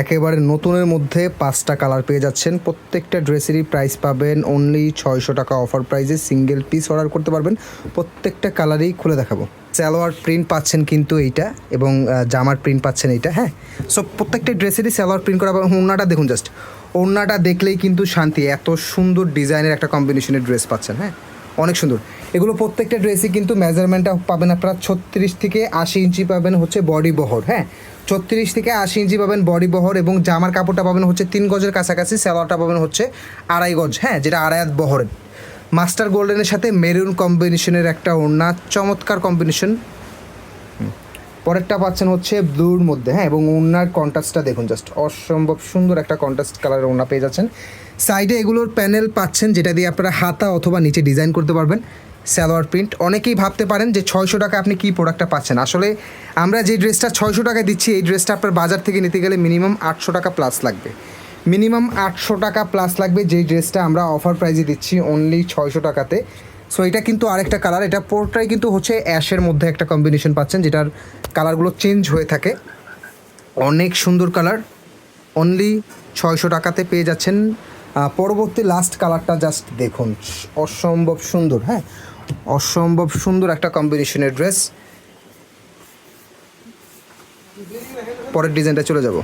একেবারে নতুনের মধ্যে 5টা কালার পেয়ে যাচ্ছেন। প্রত্যেকটা ড্রেসেরই প্রাইস পাবেন অনলি 600 টাকা অফার প্রাইসে। সিঙ্গেল পিস অর্ডার করতে পারবেন। প্রত্যেকটা কালারই খুলে দেখাবো। সালোয়ার প্রিন্ট পাচ্ছেন কিন্তু এইটা, এবং জামার প্রিন্ট পাচ্ছেন এইটা। হ্যাঁ, সো প্রত্যেকটা ড্রেসেরই সালোয়ার প্রিন্ট করা। ওড়নাটা দেখুন, জাস্ট ওড়নাটা দেখলেই কিন্তু শান্তি। এত সুন্দর ডিজাইনের একটা কম্বিনেশনের ড্রেস পাচ্ছেন। হ্যাঁ, অনেক সুন্দর। এগুলো প্রত্যেকটা ড্রেসই কিন্তু মেজারমেন্টটা পাবেন আপনারা 36 থেকে 80 ইঞ্চি পাবেন হচ্ছে বডি বহর। হ্যাঁ, 36 থেকে 80 ইঞ্চি পাবেন বডি বহর, এবং জামার কাপড়টা পাবেন হচ্ছে 3 গজের কাছাকাছি। সালোয়ারটা পাবেন হচ্ছে 2.5 গজ। হ্যাঁ, যেটা 2.5 বহরের। মাস্টার গোল্ডেনের সাথে মেরুন কম্বিনেশনের একটা ওড়না, চমৎকার কম্বিনেশন। পরেরটা পাচ্ছেন হচ্ছে ব্লুর মধ্যে। হ্যাঁ, এবং ওড়নার কন্ট্রাস্টটা দেখুন, জাস্ট অসম্ভব সুন্দর একটা কন্ট্রাস্ট কালারের ওড়না পেয়ে যাচ্ছেন। সাইডে এগুলোর প্যানেল পাচ্ছেন, যেটা দিয়ে আপনারা হাতা অথবা নিচে ডিজাইন করতে পারবেন। সালোয়ার প্রিন্ট। অনেকেই ভাবতে পারেন যে 600 টাকা আপনি কী প্রোডাক্টটা পাচ্ছেন। আসলে আমরা যে ড্রেসটা 600 টাকায় দিচ্ছি, এই ড্রেসটা আপনার বাজার থেকে নিতে গেলে মিনিমাম 800 টাকা প্লাস লাগবে। মিনিমাম 800 টাকা প্লাস লাগবে, যেই ড্রেসটা আমরা অফার প্রাইজে দিচ্ছি অনলি 600 টাকাতে। সো এটা কিন্তু আরেকটা কালার। এটা পুরোটাই কিন্তু হচ্ছে অ্যাশের মধ্যে একটা কম্বিনেশন পাচ্ছেন, যেটার কালারগুলো চেঞ্জ হয়ে থাকে। অনেক সুন্দর কালার, অনলি 600 টাকাতে পেয়ে যাচ্ছেন। পরবর্তী লাস্ট কালারটা জাস্ট দেখুন, অসম্ভব সুন্দর। হ্যাঁ, অসম্ভব সুন্দর একটা কম্বিনেশনের ড্রেস। পরের ডিজাইনটা চলে যাব।